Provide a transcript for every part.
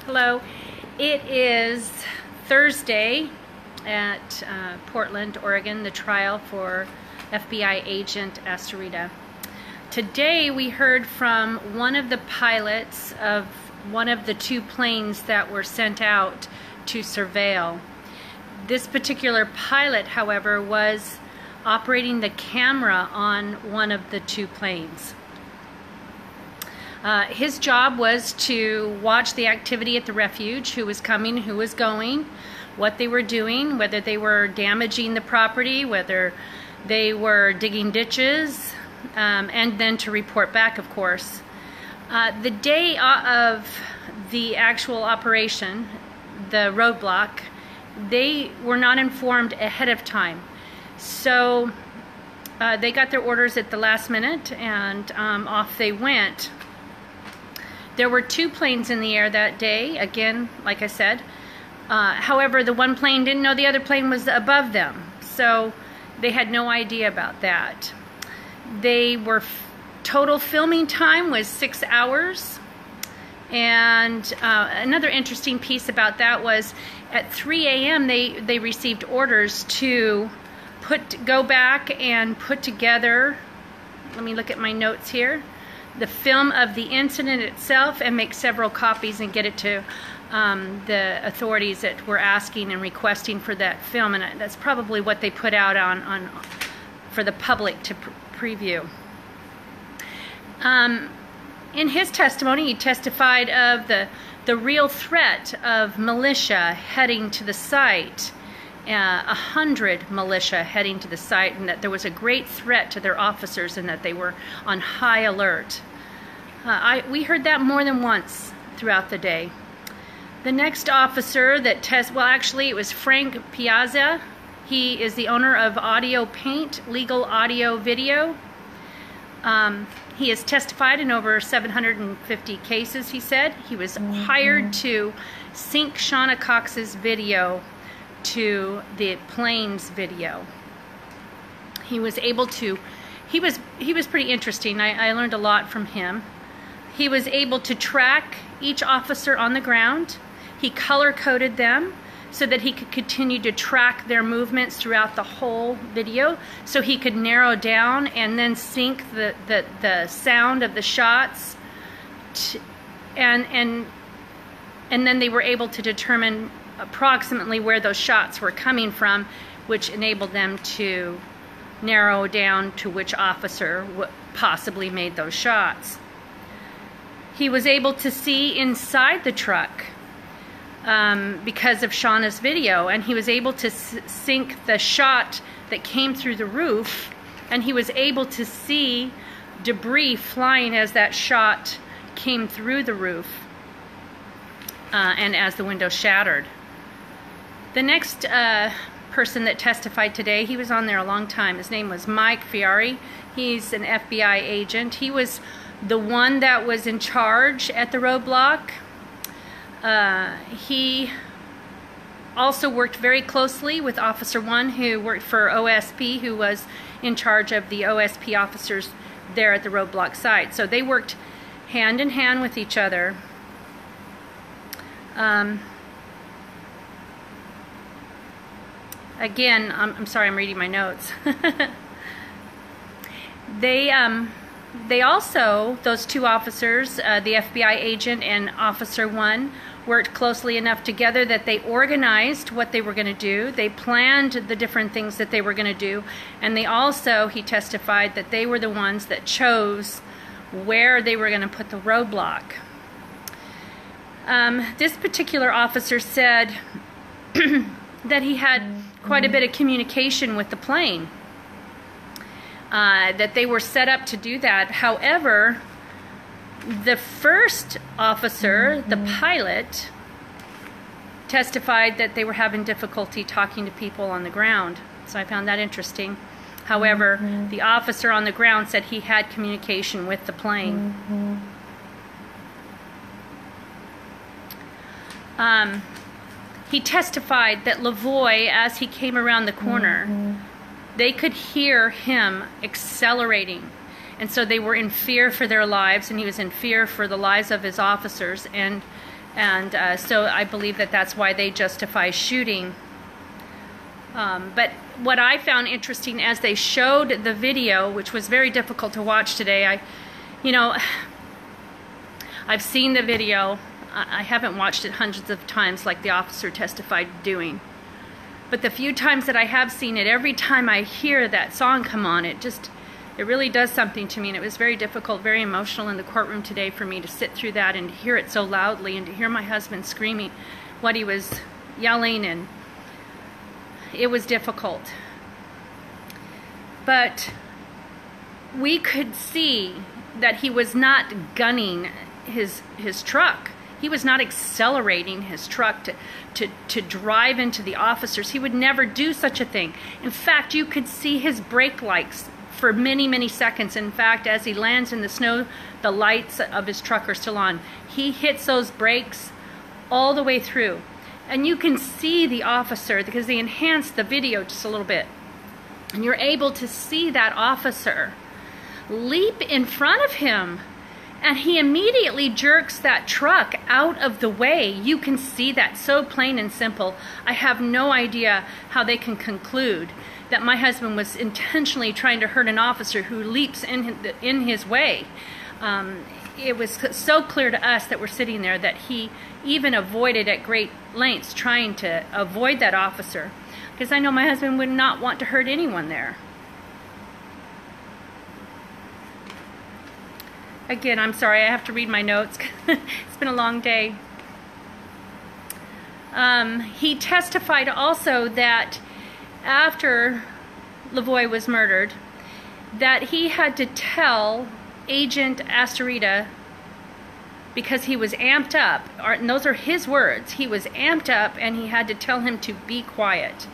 Hello. It is Thursday at Portland, Oregon, the trial for FBI agent Asterita. Today we heard from one of the pilots of one of the two planes that were sent out to surveil. This particular pilot, however, was operating the camera on one of the two planes. His job was to watch the activity at the Refuge, who was coming, who was going, what they were doing, whether they were damaging the property, whether they were digging ditches, and then to report back, of course. The day of the actual operation, the roadblock, they were not informed ahead of time. So they got their orders at the last minute, and off they went. There were two planes in the air that day, again, like I said. However, the one plane didn't know the other plane was above them, so they had no idea about that. They were, total filming time was 6 hours. And another interesting piece about that was at 3 a.m. they received orders to go back and put together, let me look at my notes here, the film of the incident itself and make several copies and get it to the authorities that were asking and requesting for that film, and that's probably what they put out on for the public to preview. In his testimony, he testified of the real threat of militia heading to the site, 100 militia heading to the site, and that there was a great threat to their officers and that they were on high alert. We heard that more than once throughout the day. The next officer that well, actually it was Frank Piazza. He is the owner of Audio Paint, Legal Audio Video. He has testified in over 750 cases, he said. He was hired to sync Shauna Cox's video to the plane's video. He was able to, he was pretty interesting. I learned a lot from him. He was able to track each officer on the ground. He color-coded them so that he could continue to track their movements throughout the whole video, so he could narrow down and then sync the sound of the shots, and then they were able to determine approximately where those shots were coming from, which enabled them to narrow down to which officer possibly made those shots. He was able to see inside the truck because of Shauna's video, and he was able to sync the shot that came through the roof, and he was able to see debris flying as that shot came through the roof and as the window shattered. The next person that testified today, he was on there a long time. His name was Mike Fiari. He's an FBI agent. He was the one that was in charge at the roadblock. He also worked very closely with Officer 1, who worked for OSP, who was in charge of the OSP officers there at the roadblock site. So they worked hand in hand with each other. Again, I'm sorry, I'm reading my notes. They also, those two officers, the FBI agent and Officer 1, worked closely enough together that they organized what they were going to do. They planned the different things that they were going to do. And they also, he testified, that they were the ones that chose where they were going to put the roadblock. This particular officer said that he had quite a bit of communication with the plane, that they were set up to do that. However, the first officer, the pilot, testified that they were having difficulty talking to people on the ground. So I found that interesting. However, the officer on the ground said he had communication with the plane. He testified that LaVoy, as he came around the corner, they could hear him accelerating And so they were in fear for their lives, and he was in fear for the lives of his officers. And so I believe that that's why they justify shooting. But what I found interesting as they showed the video, which was very difficult to watch today, I've seen the video. I haven't watched it hundreds of times like the officer testified doing. But the few times that I have seen it, every time I hear that song come on, it really does something to me. And it was very difficult, very emotional in the courtroom today for me to sit through that and to hear it so loudly and to hear my husband screaming what he was yelling, and it was difficult. But we could see that he was not gunning his truck. He was not accelerating his truck to drive into the officers. He would never do such a thing. In fact, you could see his brake lights for many, many seconds. In fact, as he lands in the snow, the lights of his truck are still on. He hits those brakes all the way through. And you can see the officer, because they enhanced the video just a little bit. And you're able to see that officer leap in front of him. And he immediately jerks that truck out of the way. You can see that so plain and simple. I have no idea how they can conclude that my husband was intentionally trying to hurt an officer who leaps in his way. It was so clear to us that we're sitting there that he even avoided at great lengths trying to avoid that officer. Because I know my husband would not want to hurt anyone there. Again, I'm sorry, I have to read my notes. It's been a long day. He testified also that after LaVoy was murdered, that he had to tell Agent Astorita, because he was amped up, and those are his words, he was amped up and he had to tell him to be quiet.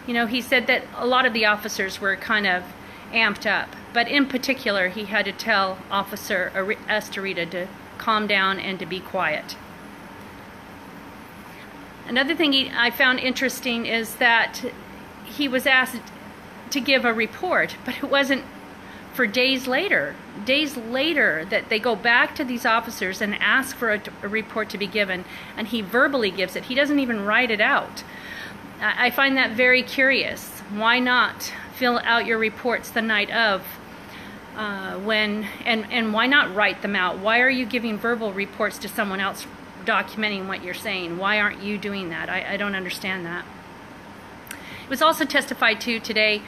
He said that a lot of the officers were kind of amped up, but in particular he had to tell Officer Astorita to calm down and to be quiet. Another thing I found interesting is that he was asked to give a report, but it wasn't for days later that they go back to these officers and ask for a report to be given, and he verbally gives it. He doesn't even write it out. I find that very curious. Why not fill out your reports the night of and why not write them out? Why are you giving verbal reports to someone else documenting what you're saying? Why aren't you doing that? I don't understand that. It was also testified to today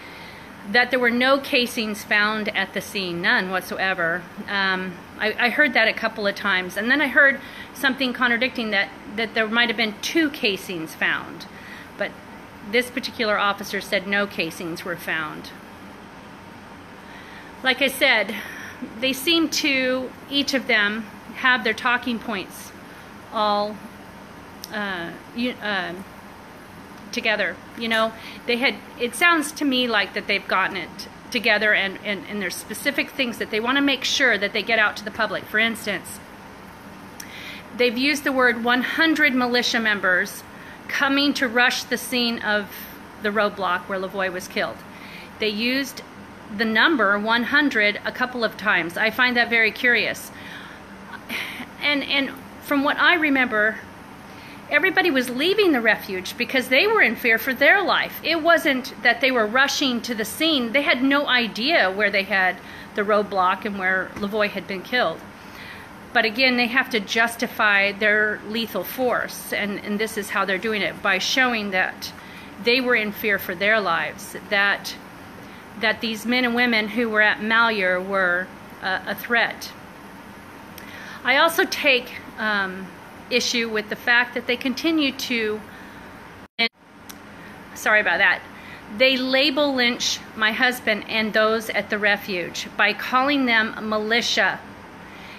that there were no casings found at the scene, none whatsoever. I heard that a couple of times, and then I heard something contradicting that there might have been 2 casings found, but this particular officer said no casings were found. Like I said, they seem to, each of them, have their talking points all together. It sounds to me like that they've gotten it together, and there's specific things that they want to make sure that they get out to the public. For instance, they've used the word 100 militia members coming to rush the scene of the roadblock where LaVoy was killed. They used the number 100 a couple of times. I find that very curious. And from what I remember, everybody was leaving the refuge because they were in fear for their life. It wasn't that they were rushing to the scene. They had no idea where they had the roadblock and where LaVoy had been killed. But again, they have to justify their lethal force, and this is how they're doing it, by showing that they were in fear for their lives, that these men and women who were at Malheur were a threat. I also take issue with the fact that they continue to, sorry about that, they label lynch my husband and those at the refuge by calling them militia.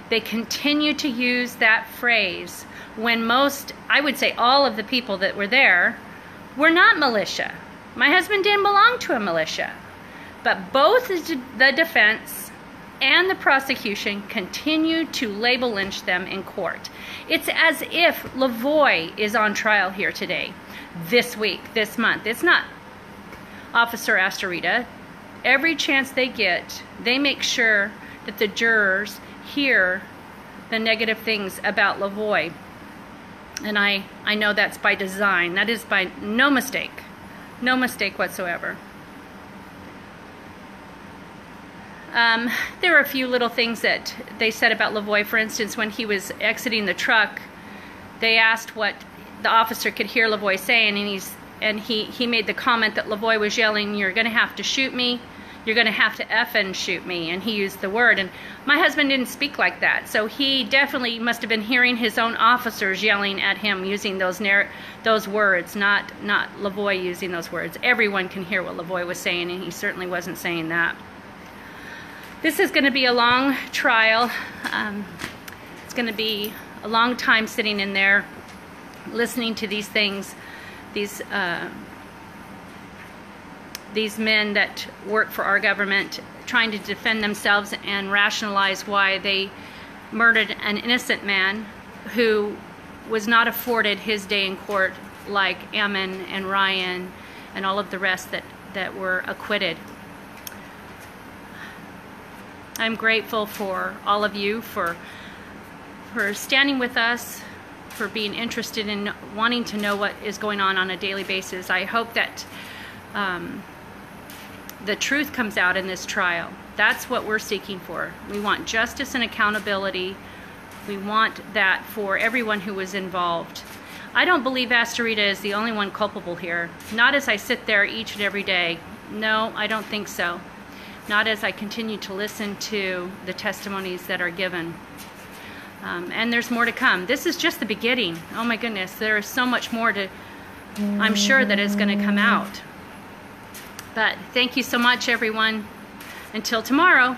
They continue to use that phrase when most, I would say all of the people that were there, were not militia. My husband didn't belong to a militia. But both the defense and the prosecution continue to label lynch them in court. It's as if LaVoy is on trial here today, this week, this month. It's not Officer Astorita. Every chance they get, they make sure that the jurors hear the negative things about LaVoy. And I know that's by design. That is by no mistake whatsoever. There were a few little things that they said about LaVoy. For instance, when he was exiting the truck, they asked what the officer could hear LaVoy saying, and he made the comment that LaVoy was yelling, "You're going to have to shoot me. You're going to have to effing shoot me." And he used the word. And my husband didn't speak like that, so he definitely must have been hearing his own officers yelling at him using those words, not LaVoy using those words. Everyone can hear what LaVoy was saying, and he certainly wasn't saying that. This is going to be a long trial. It's going to be a long time sitting in there, listening to these things, these men that work for our government trying to defend themselves and rationalize why they murdered an innocent man who was not afforded his day in court like Ammon and Ryan and all of the rest that were acquitted. I'm grateful for all of you for standing with us, for being interested in wanting to know what is going on a daily basis. I hope that the truth comes out in this trial. That's what we're seeking for. We want justice and accountability. We want that for everyone who was involved. I don't believe Astorita is the only one culpable here. Not as I sit there each and every day. No, I don't think so. Not as I continue to listen to the testimonies that are given. And there's more to come. This is just the beginning. Oh my goodness, there is so much more I'm sure that is going to come out. But thank you so much, everyone. Until tomorrow.